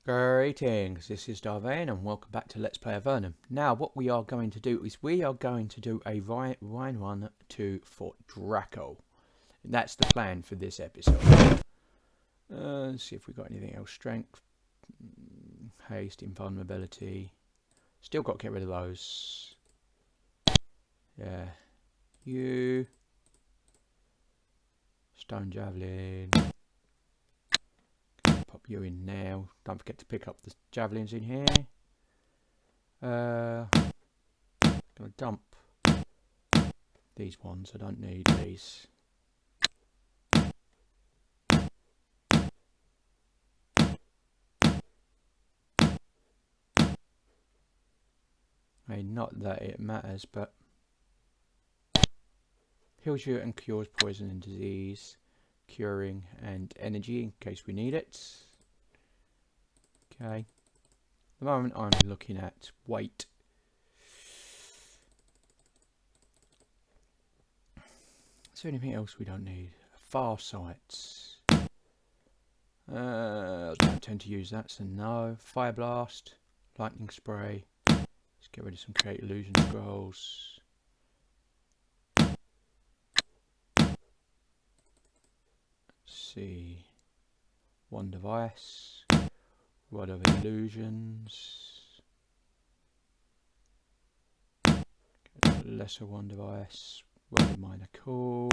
Greetings, this is Vane and welcome back to Let's Play Avernum. Now what we are going to do is we are going to do a Vine run to Fort Draco. And that's the plan for this episode. Let's see if we got anything else. Strength, haste, invulnerability. Still got to get rid of those. Yeah. You. Stone Javelin. Pop you in now. Don't forget to pick up the javelins in here. Gonna dump these ones. I don't need these. I mean, not that it matters, but heals you and cures poison and disease, curing and energy in case we need it. Okay. At the moment I'm looking at weight. Is there anything else we don't need? Far sights. I don't tend to use that, so no. Fire blast, lightning spray. Let's get rid of some create illusion scrolls. Let's see. One device. Rod of illusions. Lesser one device. Rod of minor cool.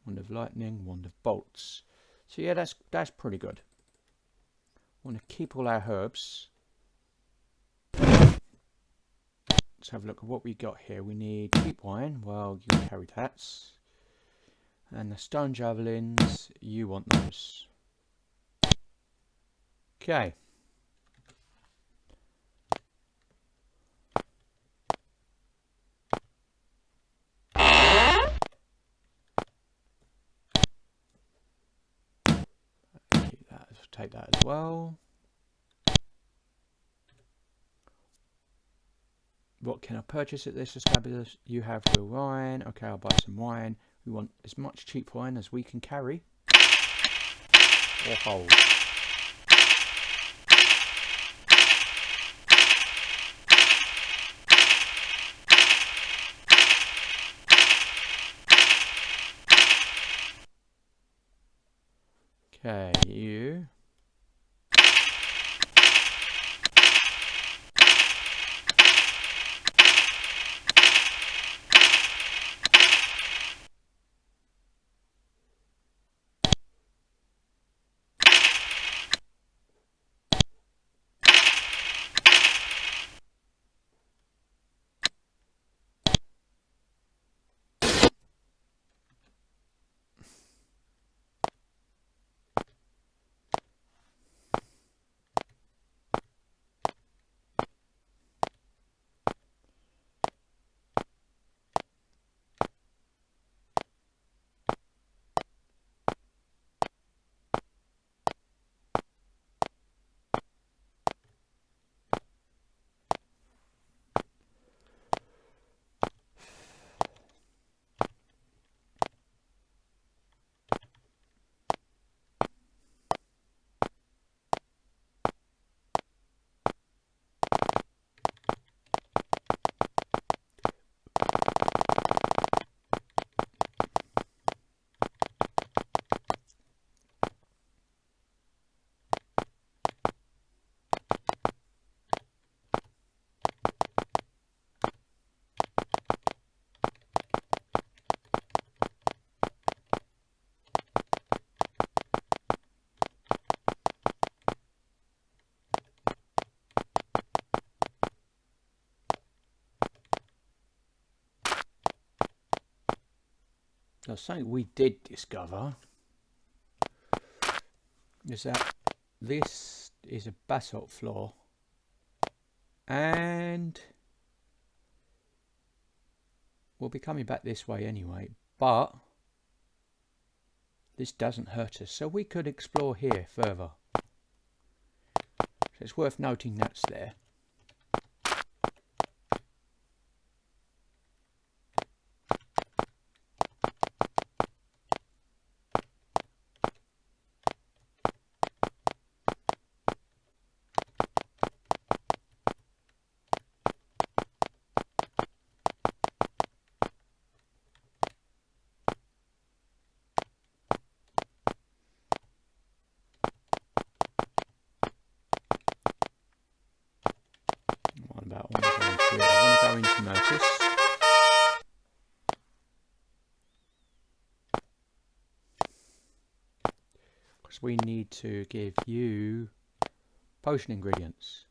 Wand of lightning. Wand of bolts. So yeah, that's pretty good. Want to keep all our herbs. Let's have a look at what we got here. We need cheap wine. Well, you can carry that. And the stone javelins. You want those. Okay. Keep that. Take that as well. What can I purchase at this establishment? You have real wine. Okay, I'll buy some wine. We want as much cheap wine as we can carry or hold. Okay, you. Now, something we did discover is that this is a basalt floor and we'll be coming back this way anyway, but this doesn't hurt us, so we could explore here further. So it's worth noting that's there. notice. Because we need to give you potion ingredients.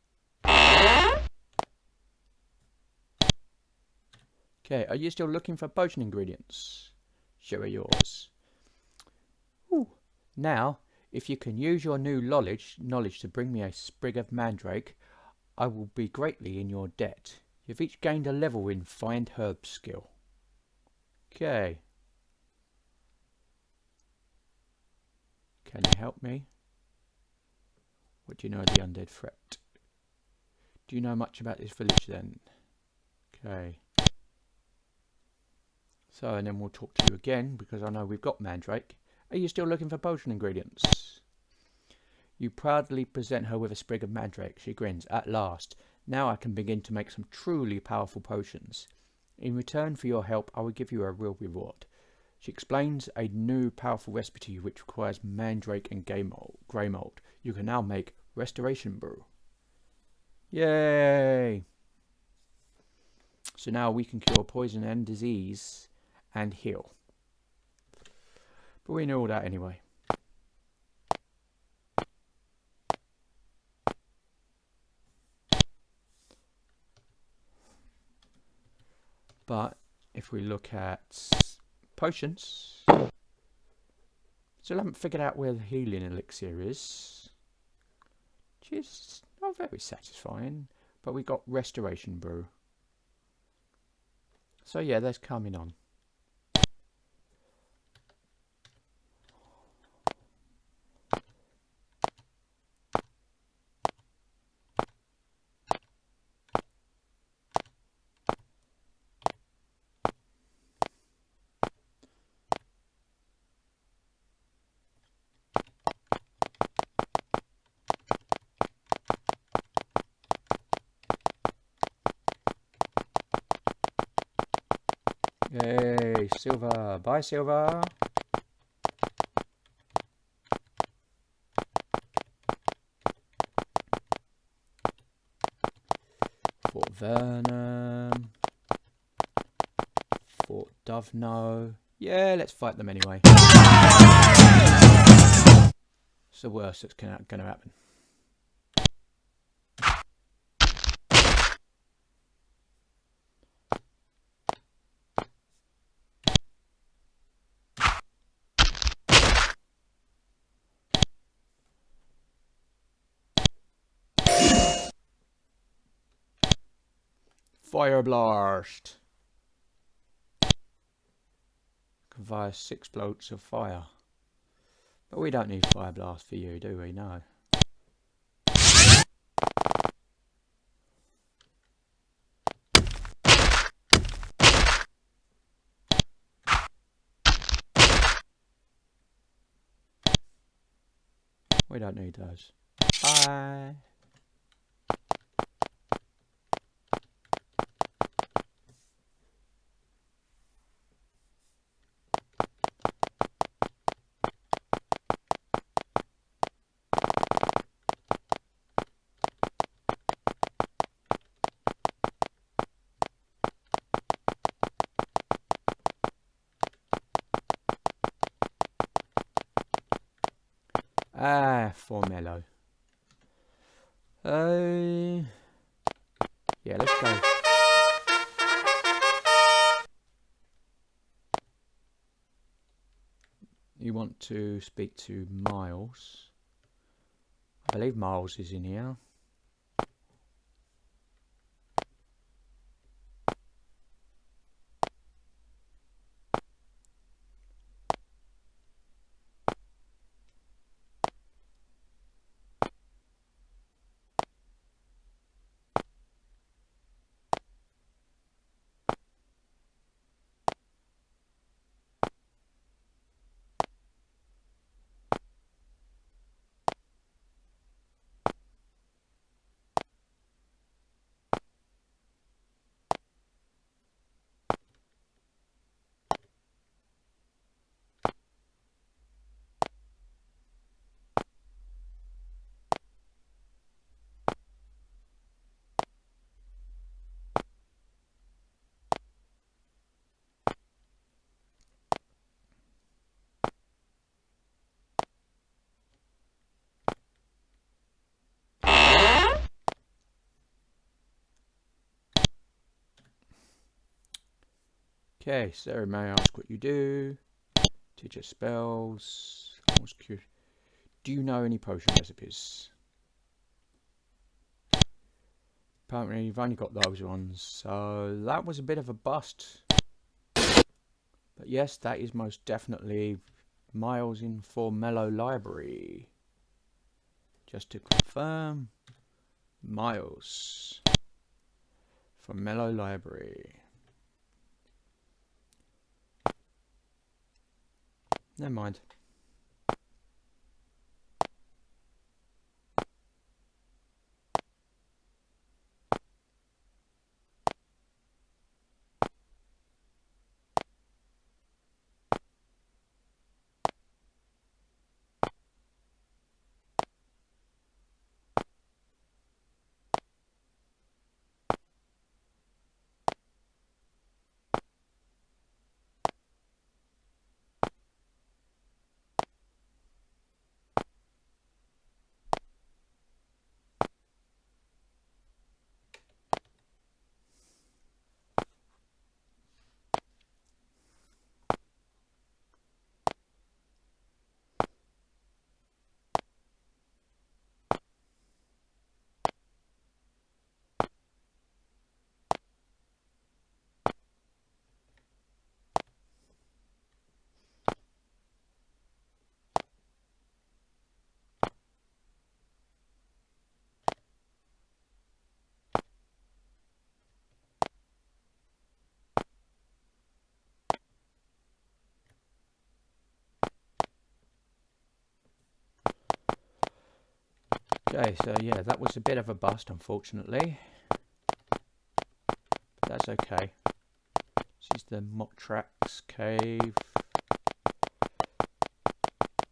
Okay, are you still looking for potion ingredients? Show are yours. Ooh. Now, if you can use your new knowledge to bring me a sprig of mandrake, I will be greatly in your debt. You've each gained a level in Find Herbs skill. Okay. Can you help me? What do you know of the undead threat? Do you know much about this village then? Okay. So, and then we'll talk to you again, because I know we've got mandrake. Are you still looking for potion ingredients? You proudly present her with a sprig of mandrake. She grins. At last. Now I can begin to make some truly powerful potions. In return for your help, I will give you a real reward. She explains a new powerful recipe to you which requires mandrake and grey mold. You can now make Restoration Brew. Yay! So now we can cure poison and disease and heal. But we know all that anyway. But if we look at potions, still haven't figured out where the healing elixir is, which is not very satisfying. But we got Restoration Brew. So yeah, that's coming on. Yay, silver. Bye, silver. Fort Avernum. Fort Dovno. Yeah, let's fight them anyway. It's the worst that's going to happen. Fire blast. Can fire 6 bolts of fire. But we don't need fire blast for you, do we? No. We don't need those. Bye. Formello. Yeah, let's go. You want to speak to Miles. I believe Miles is in here. Okay, so may I ask what you do? Teach us spells. I was curious. Do you know any potion recipes? Apparently you've only got those ones, so that was a bit of a bust. But yes, that is most definitely miles in for Mellow Library. Just to confirm, miles for Mellow Library. Never mind. Okay, so yeah, that was a bit of a bust, unfortunately. But that's okay. This is the Motrax cave.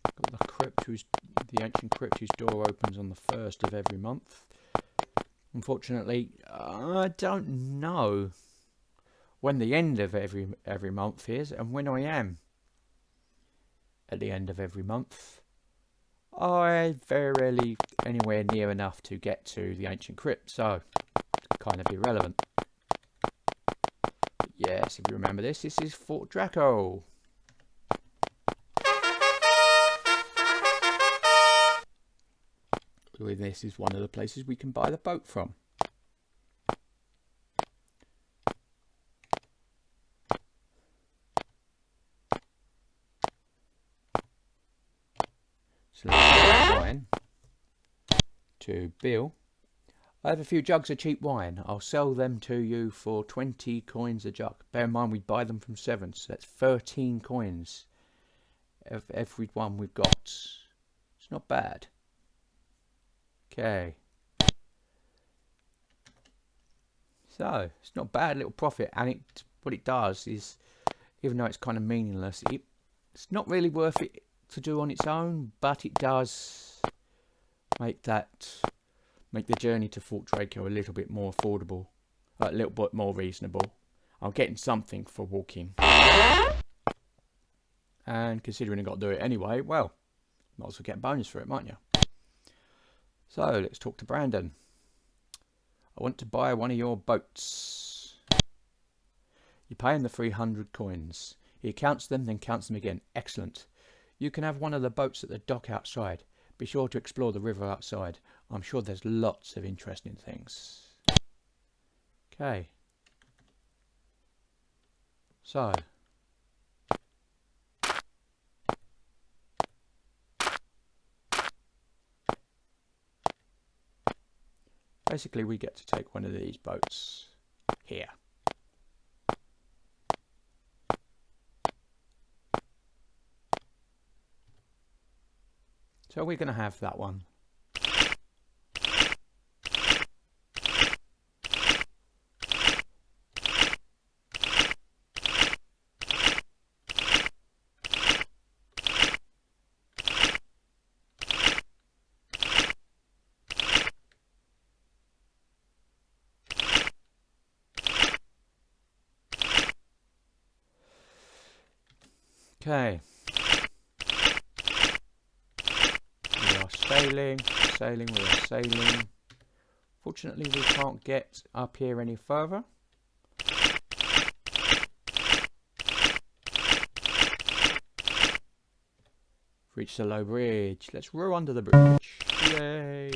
Got the crypt, the ancient crypt whose door opens on the 1st of every month. Unfortunately, I don't know when the end of every month is, and when I am at the end of every month. I very rarely anywhere near enough to get to the ancient crypt, so kind of irrelevant. But yes, if you remember this is Fort Draco. This is one of the places we can buy the boat from. So let's get wine to Bill. I have a few jugs of cheap wine. I'll sell them to you for 20 coins a jug. Bear in mind we buy them from 7, so that's 13 coins of every one we've got. It's not bad. Okay. So, it's not bad, little profit, and what it does is, even though it's kind of meaningless, it's not really worth it to do on its own, but it does make the journey to Fort Draco a little bit more affordable, a little bit more reasonable. I'm getting something for walking, and considering I've got to do it anyway, well, might as well get a bonus for it, mightn't you? So let's talk to Brandon. I want to buy one of your boats. You pay him the 300 coins. He counts them, then counts them again. Excellent. You can have one of the boats at the dock outside. Be sure to explore the river outside. I'm sure there's lots of interesting things. Okay. So. Basically, we get to take one of these boats here. So we're going to have that one. Okay. We are sailing, we are sailing. Fortunately, we can't get up here any further. Reach the low bridge. Let's row under the bridge. Yay!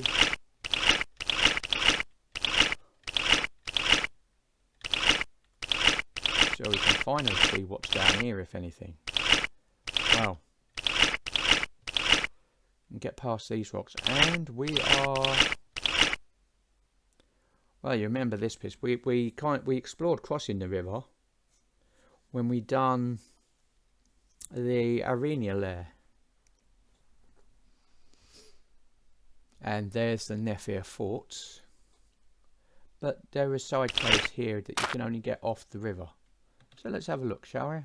So we can finally see what's down here, if anything. Wow. And get past these rocks. And we are... Well, you remember this piece. We explored crossing the river when we done the arena there. And there's the Nephir forts. But there is side caves here that you can only get off the river. So let's have a look, shall we?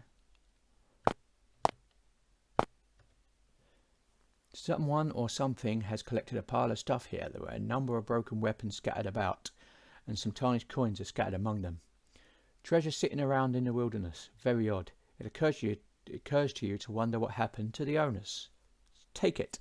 Someone or something has collected a pile of stuff here. There were a number of broken weapons scattered about, and some tarnished coins are scattered among them. Treasure sitting around in the wilderness. Very odd. It occurs to you to wonder what happened to the owners. Take it.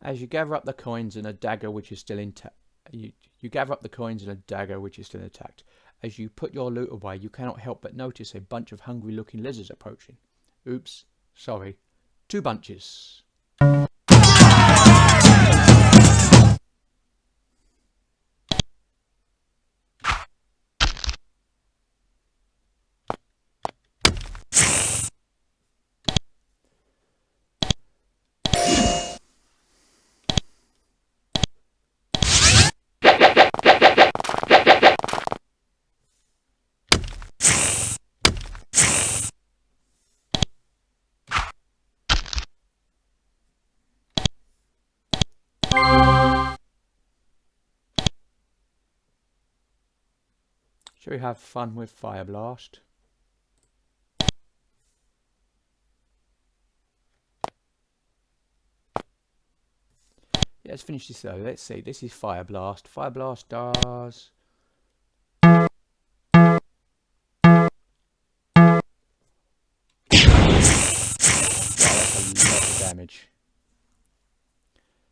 As you gather up the coins and a dagger which is still intact, you gather up the coins and a dagger which is still intact. As you put your loot away, you cannot help but notice a bunch of hungry-looking lizards approaching. Oops, sorry. 2 bunches. Shall we have fun with Fire Blast? Yeah, let's finish this though. Let's see. This is Fire Blast. Fire Blast does... damage.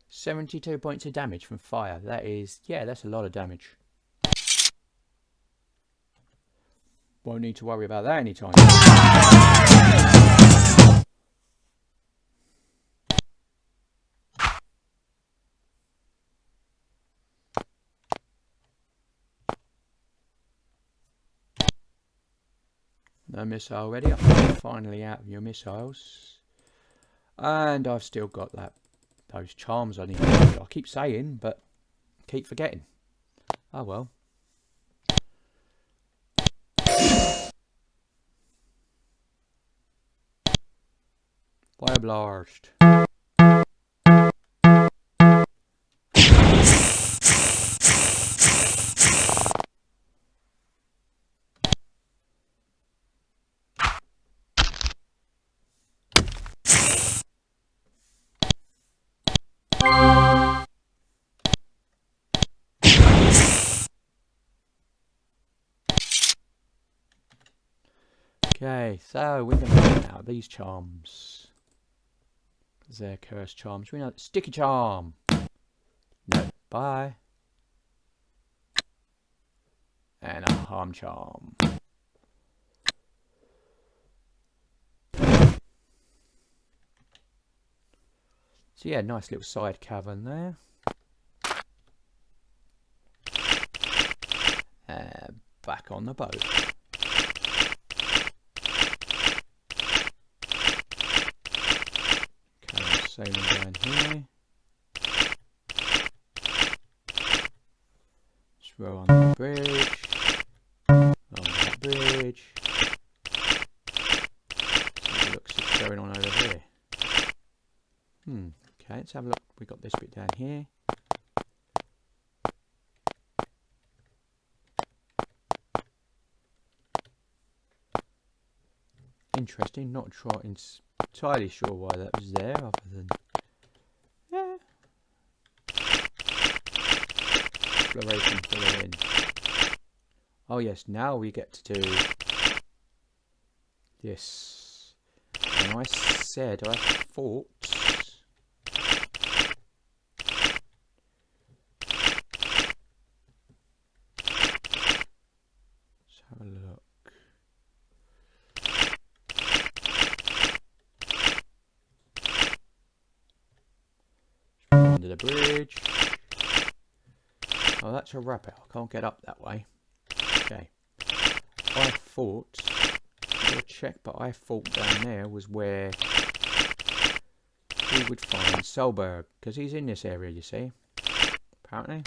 72 points of damage from fire. That is, yeah, that's a lot of damage. Won't need to worry about that anytime. No missile ready. I'm finally out of your missiles. And I've still got those charms I need to do. I keep saying, but keep forgetting. Oh well. Fire Blast. Okay, so we're going to get out these charms. They're cursed charms. We know sticky charm. No, bye. And a harm charm. So yeah, nice little side cavern there. And back on the boat. Sailing down here. Just row on the bridge. On that bridge. Let's have a look, see what's going on over here. Okay, let's have a look. We got this bit down here. Interesting, not entirely sure why that was there, other than exploration filling in. Oh yes, now we get to do this. And I said I thought let's have a look. under the bridge. Oh, that's a wrap out. I can't get up that way. Okay. I thought, I'll check, but I thought down there was where we would find Solberg, because he's in this area, you see, apparently.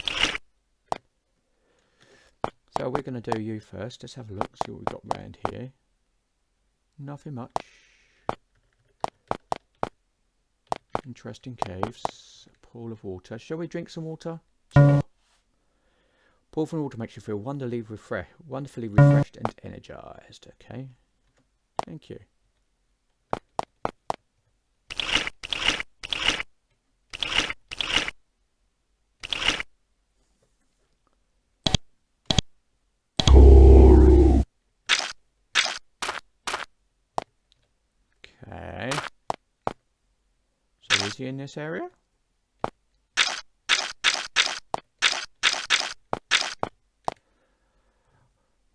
So we're going to do you first. Let's have a look, see what we've got around here. Nothing much. Interesting caves. A pool of water. Shall we drink some water? Sure. Pool from water makes you feel wonderfully refreshed and energized. Okay. Thank you. Okay. So is he in this area?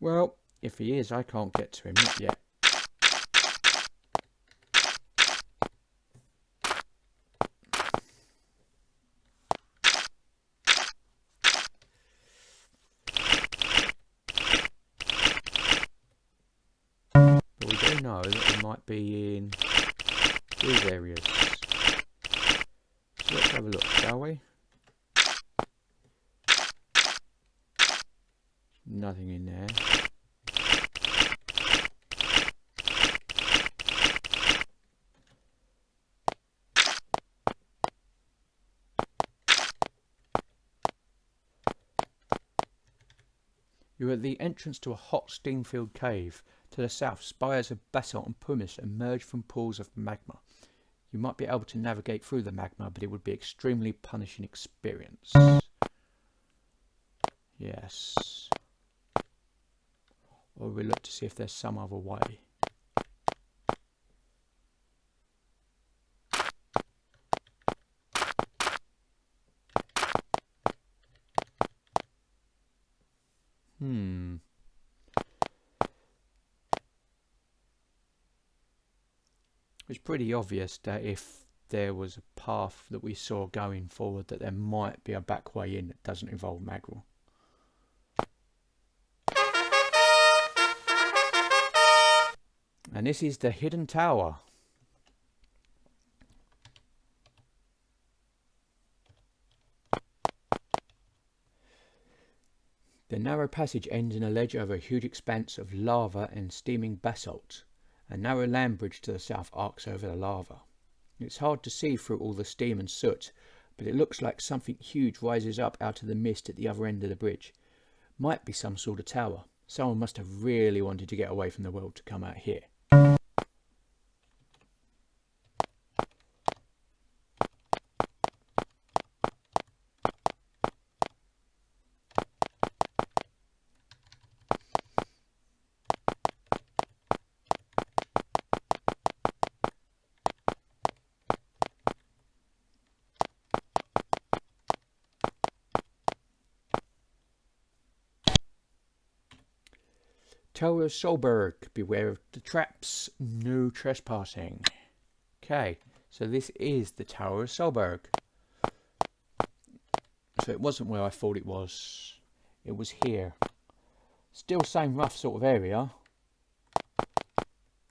Well, if he is, I can't get to him, not yet. But we do know that he might be in these areas. So let's have a look, shall we? Nothing in there. You're at the entrance to a hot steam-filled cave. To the south, spires of basalt and pumice emerge from pools of magma. You might be able to navigate through the magma, but it would be an extremely punishing experience. Yes. Or we look to see if there's some other way. It's pretty obvious that if there was a path that we saw going forward, that there might be a back way in that doesn't involve magma. And this is the hidden tower. The narrow passage ends in a ledge over a huge expanse of lava and steaming basalt. A narrow land bridge to the south arcs over the lava. It's hard to see through all the steam and soot, but it looks like something huge rises up out of the mist at the other end of the bridge. Might be some sort of tower. Someone must have really wanted to get away from the world to come out here. Tower of Solberg, beware of the traps, no trespassing. Okay, so this is the Tower of Solberg. So it wasn't where I thought it was. It was here. Still same rough sort of area.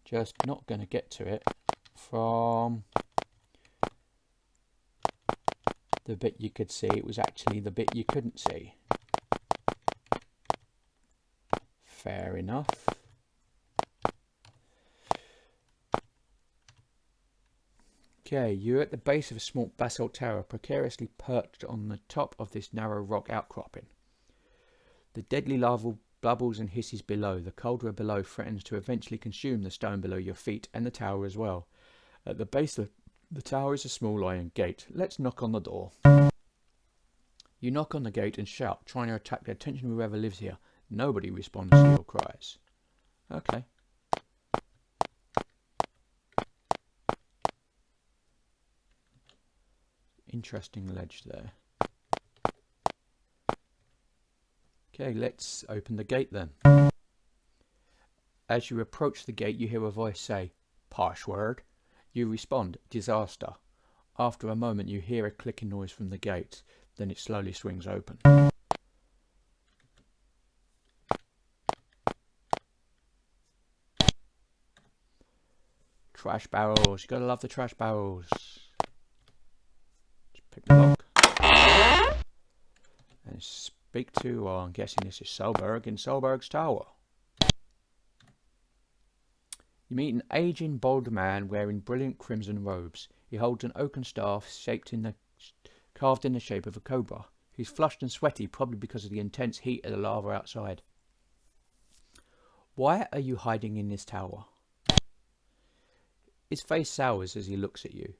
Just not going to get to it from the bit you could see. It was actually the bit you couldn't see. Fair enough. Okay, you're at the base of a small basalt tower, precariously perched on the top of this narrow rock outcropping. The deadly lava bubbles and hisses below. The cauldron below threatens to eventually consume the stone below your feet and the tower as well. At the base of the tower is a small iron gate. Let's knock on the door. You knock on the gate and shout, trying to attract the attention of whoever lives here. Nobody responds to your cries. Okay. Interesting ledge there. Okay, let's open the gate then. As you approach the gate, you hear a voice say, "Password." You respond, "Disaster." After a moment you hear a clicking noise from the gate, then it slowly swings open. Trash barrels, you gotta love the trash barrels. Just pick the lock. And speak to, well, I'm guessing this is Solberg in Solberg's tower. You meet an aging, bald man wearing brilliant crimson robes. He holds an oaken staff carved in the shape of a cobra. He's flushed and sweaty, probably because of the intense heat of the lava outside. Why are you hiding in this tower? His face sours as he looks at you.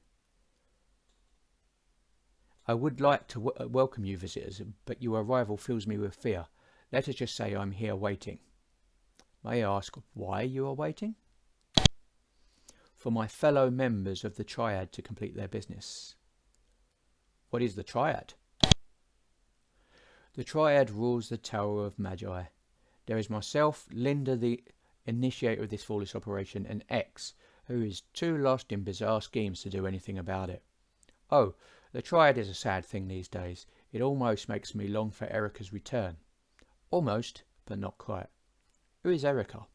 I would like to welcome you visitors, but your arrival fills me with fear. Let us just say I'm here waiting. May I ask why you are waiting? For my fellow members of the Triad to complete their business. What is the Triad? The Triad rules the Tower of Magi. There is myself, Linda, the initiator of this foolish operation, and X, who is too lost in bizarre schemes to do anything about it. Oh, the Triad is a sad thing these days. It almost makes me long for Erica's return. Almost, but not quite. Who is Erica?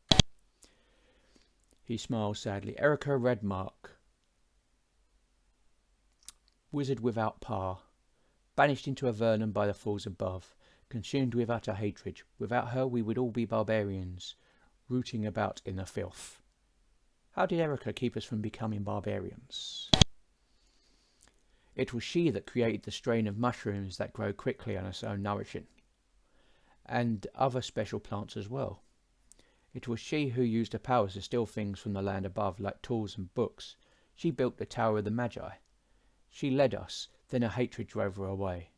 He smiles sadly. Erica Redmark. Wizard without power. Banished into Avernum by the falls above. Consumed with utter hatred. Without her we would all be barbarians, rooting about in the filth. How did Erica keep us from becoming barbarians? It was she that created the strain of mushrooms that grow quickly and are so nourishing. And other special plants as well. It was she who used her powers to steal things from the land above, like tools and books. She built the Tower of the Magi. She led us, then her hatred drove her away.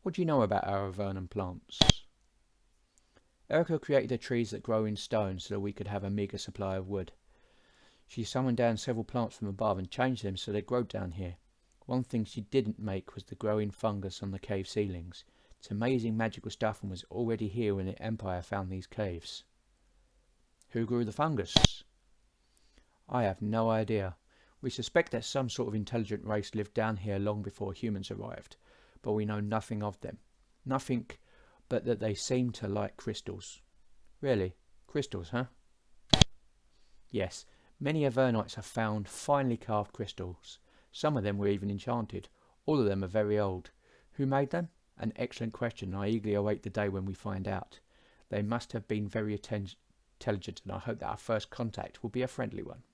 What do you know about our Avernum plants? Erica created the trees that grow in stone so that we could have a meagre supply of wood. She summoned down several plants from above and changed them so they grow down here. One thing she didn't make was the growing fungus on the cave ceilings. It's amazing magical stuff and was already here when the Empire found these caves. Who grew the fungus? I have no idea. We suspect that some sort of intelligent race lived down here long before humans arrived, but we know nothing of them. Nothing but that they seem to like crystals. Really? Crystals, huh? Yes, many Avernites have found finely carved crystals. Some of them were even enchanted. All of them are very old. Who made them? An excellent question, and I eagerly await the day when we find out. They must have been very intelligent, and I hope that our first contact will be a friendly one.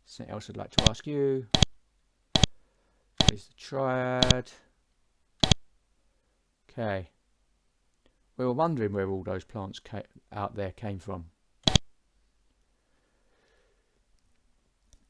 Something else I'd like to ask you. Here's the Triad. Okay. We were wondering where all those plants out there came from.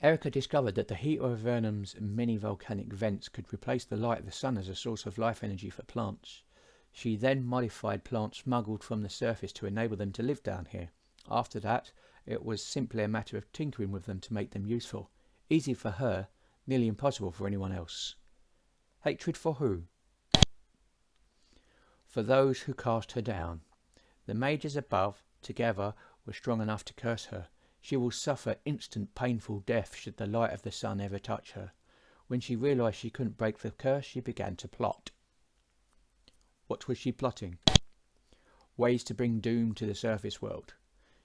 Erica discovered that the heat of Avernum's many volcanic vents could replace the light of the sun as a source of life energy for plants. She then modified plants smuggled from the surface to enable them to live down here. After that, it was simply a matter of tinkering with them to make them useful. Easy for her, nearly impossible for anyone else. Hatred for who? For those who cast her down. The mages above, together, were strong enough to curse her. She will suffer instant painful death should the light of the sun ever touch her. When she realised she couldn't break the curse, she began to plot. What was she plotting? Ways to bring doom to the surface world.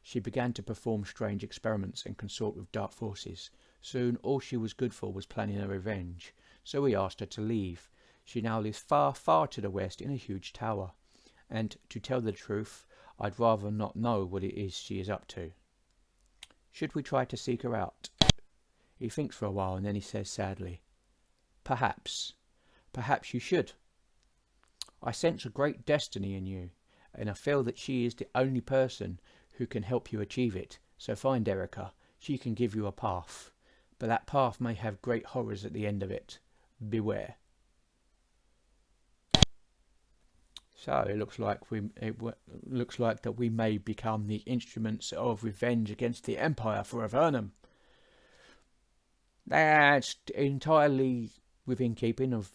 She began to perform strange experiments and consort with dark forces. Soon all she was good for was planning her revenge, so we asked her to leave. She now lives far, far to the west in a huge tower. And, to tell the truth, I'd rather not know what it is she is up to. Should we try to seek her out? He thinks for a while and then he says sadly, Perhaps. Perhaps you should. I sense a great destiny in you, and I feel that she is the only person who can help you achieve it. So find Erica. She can give you a path. But that path may have great horrors at the end of it. Beware. So it looks like that we may become the instruments of revenge against the Empire for Avernum. That's entirely within keeping of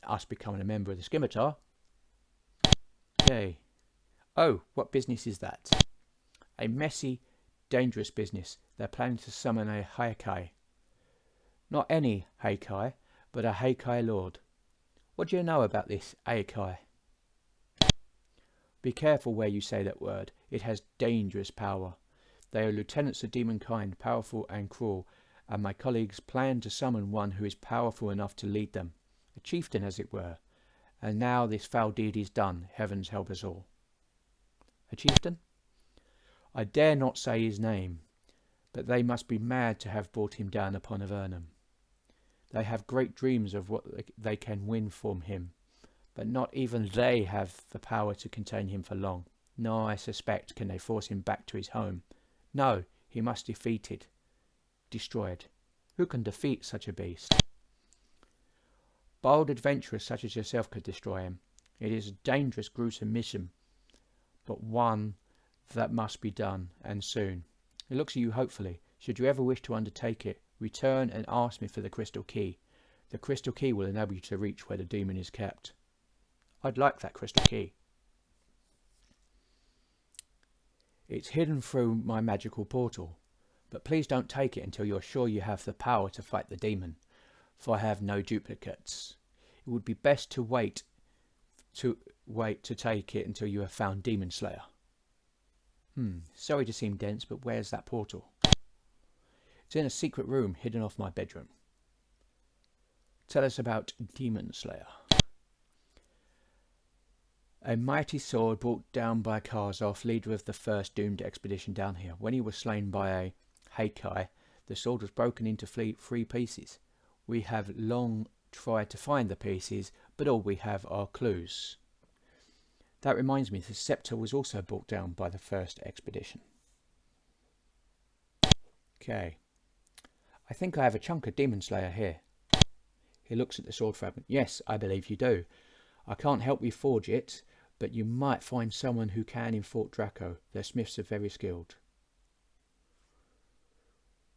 us becoming a member of the Scimitar. Okay. Oh, what business is that? A messy, dangerous business. They're planning to summon a Heikai. Not any Heikai, but a Heikai Lord. What do you know about this Heikai? Be careful where you say that word. It has dangerous power. They are lieutenants of demonkind, powerful and cruel, and my colleagues plan to summon one who is powerful enough to lead them. A chieftain, as it were. And now this foul deed is done. Heavens help us all. A chieftain? I dare not say his name, but they must be mad to have brought him down upon Avernum. They have great dreams of what they can win from him, but not even they have the power to contain him for long. Nor, I suspect, can they force him back to his home. No, he must be defeated, destroyed. Who can defeat such a beast? Bold adventurers such as yourself could destroy him. It is a dangerous, gruesome mission, but one that must be done, and soon. It looks at you hopefully. Should you ever wish to undertake it, return and ask me for the crystal key. The crystal key will enable you to reach where the demon is kept. I'd like that crystal key. It's hidden through my magical portal, but please don't take it until you're sure you have the power to fight the demon, for I have no duplicates. It would be best to wait to take it until you have found Demon Slayer. Sorry to seem dense, but where's that portal? It's in a secret room hidden off my bedroom. Tell us about Demon Slayer. A mighty sword brought down by Karzov, leader of the first doomed expedition down here. When he was slain by a Heikai, the sword was broken into three pieces. We have long tried to find the pieces, but all we have are clues. That reminds me, the scepter was also brought down by the first expedition. Okay. I think I have a chunk of Demon Slayer here. He looks at the sword fragment. Yes, I believe you do. I can't help you forge it, but you might find someone who can in Fort Draco. Their smiths are very skilled.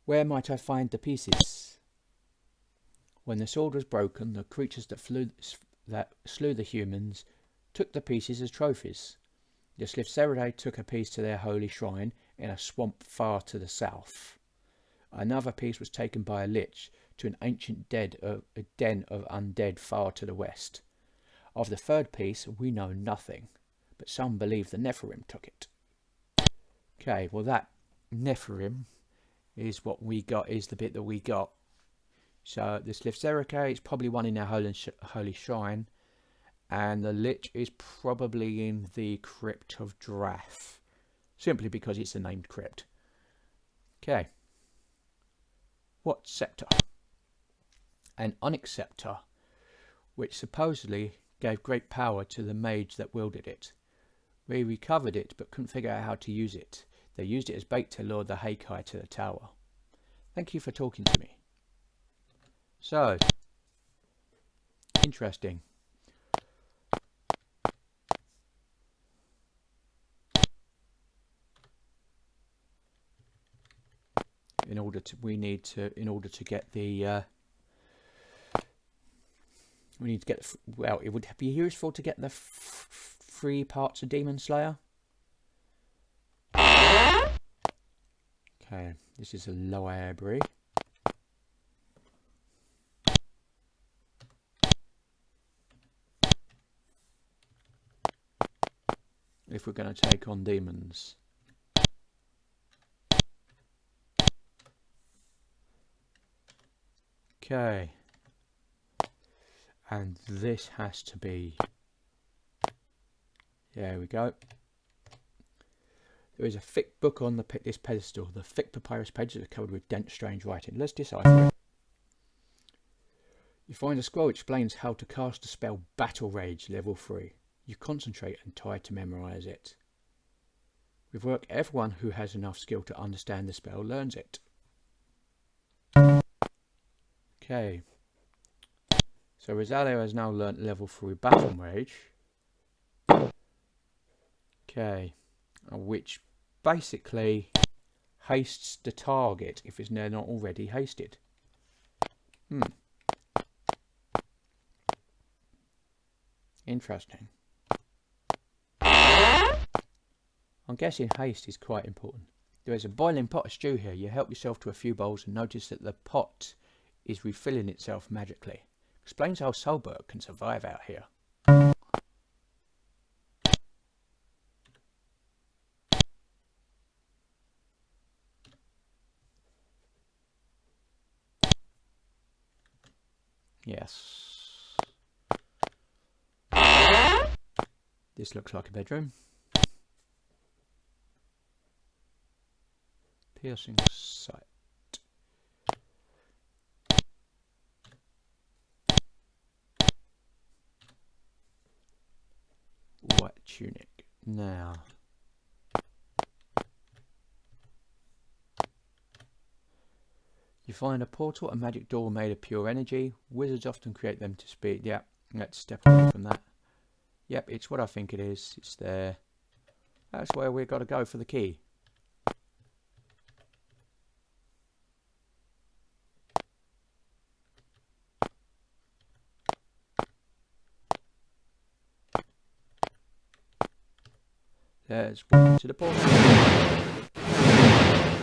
Where might I find the pieces? When the sword was broken, the creatures that slew the humans took the pieces as trophies. The Slivseridae took a piece to their holy shrine in a swamp far to the south. Another piece was taken by a lich to an ancient den of undead far to the west. Of the third piece we know nothing, but some believe the Nephilim took it. Okay, well that Nephilim is what we got, is the bit that we got. So the Slivseridae is probably one in their holy shrine, and the lich is probably in the Crypt of Drath, simply because it's a named crypt. Okay. What scepter? An onyx scepter, which supposedly gave great power to the mage that wielded it. We recovered it, but couldn't figure out how to use it. They used it as bait to lure the Heikai to the tower. Thank you for talking to me. So, interesting. In order to get the well, it would be useful to get the 3 parts of Demon Slayer. Okay, this is a library. If we're going to take on demons. Okay. And this has to be... There we go. There is a thick book on this pedestal. The thick papyrus pages are covered with dense, strange writing. Let's decipher it. You find a scroll which explains how to cast the spell Battle Rage, level 3. You concentrate and try to memorise it. With work, everyone who has enough skill to understand the spell learns it. Okay. So Rosalia has now learnt level 3 Battle Rage. Okay. Which basically hastes the target if they're not already hasted. Interesting. I'm guessing haste is quite important. There is a boiling pot of stew here. You help yourself to a few bowls and notice that the pot is refilling itself magically. Explains how Solberg can survive out here. Yes. This looks like a bedroom. Piercing sight. White tunic. Now. You find a portal, a magic door made of pure energy. Wizards often create them to speed. Yep, let's step away from that. Yep, it's what I think it is. It's there. That's where we've got to go for the key. There's one to the portal.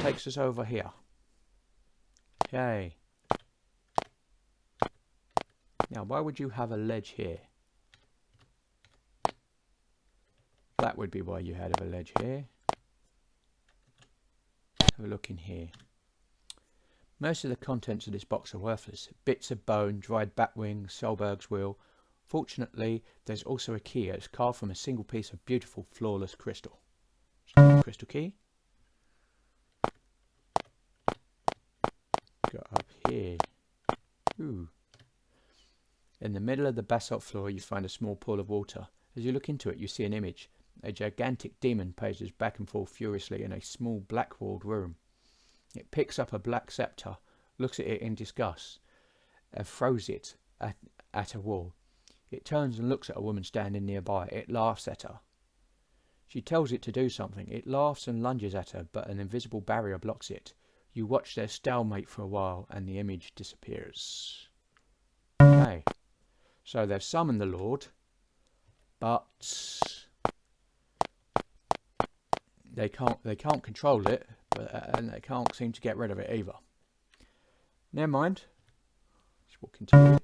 Takes us over here. Okay. Now, why would you have a ledge here? That would be why you had a ledge here. Have a look in here. Most of the contents of this box are worthless. Bits of bone, dried bat wings, Solberg's wheel. Fortunately, there's also a key. It's carved from a single piece of beautiful, flawless crystal. Crystal key. Go up here. Ooh. In the middle of the basalt floor, you find a small pool of water. As you look into it, you see an image. A gigantic demon paces back and forth furiously in a small black-walled room. It picks up a black scepter, looks at it in disgust, and throws it at a wall. It turns and looks at a woman standing nearby. It laughs at her. She tells it to do something. It laughs and lunges at her, but an invisible barrier blocks it. You watch their stalemate for a while, and the image disappears. Okay. So they've summoned the Lord, but they can't control it, and they can't seem to get rid of it either. Never mind. Let's walk into it.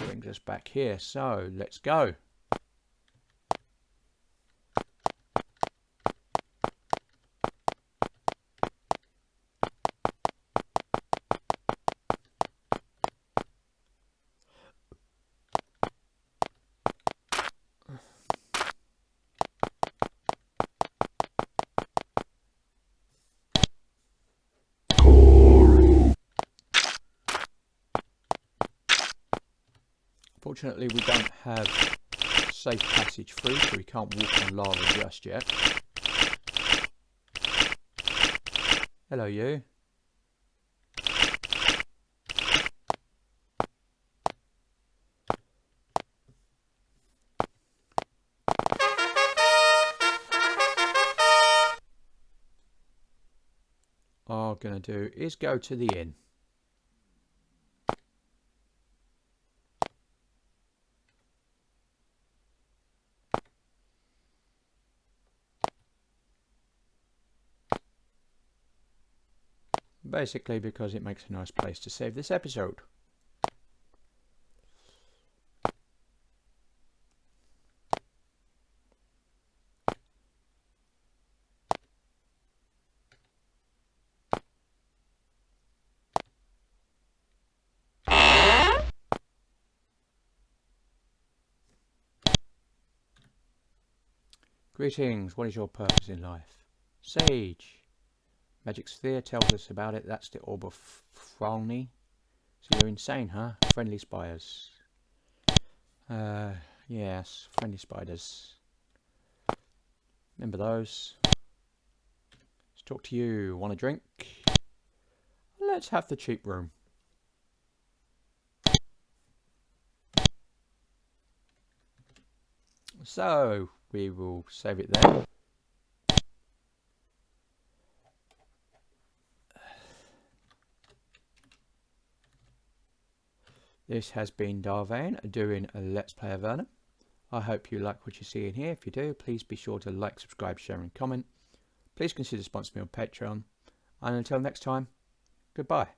Brings us back here. So let's go. Fortunately, we don't have safe passage through, so we can't walk on lava just yet. Hello, you. All I'm going to do is go to the inn. Basically because it makes a nice place to save this episode. Greetings, what is your purpose in life? Sage. Magic Sphere tells us about it. That's the Orb of Frowny. So you're insane, huh? Friendly spiders. Yes, friendly spiders. Remember those. Let's talk to you. Want a drink? Let's have the cheap room. So, we will save it there. This has been Vane doing a Let's Play Avernum. I hope you like what you see in here. If you do, please be sure to like, subscribe, share and comment. please consider sponsoring me on Patreon. And until next time, goodbye.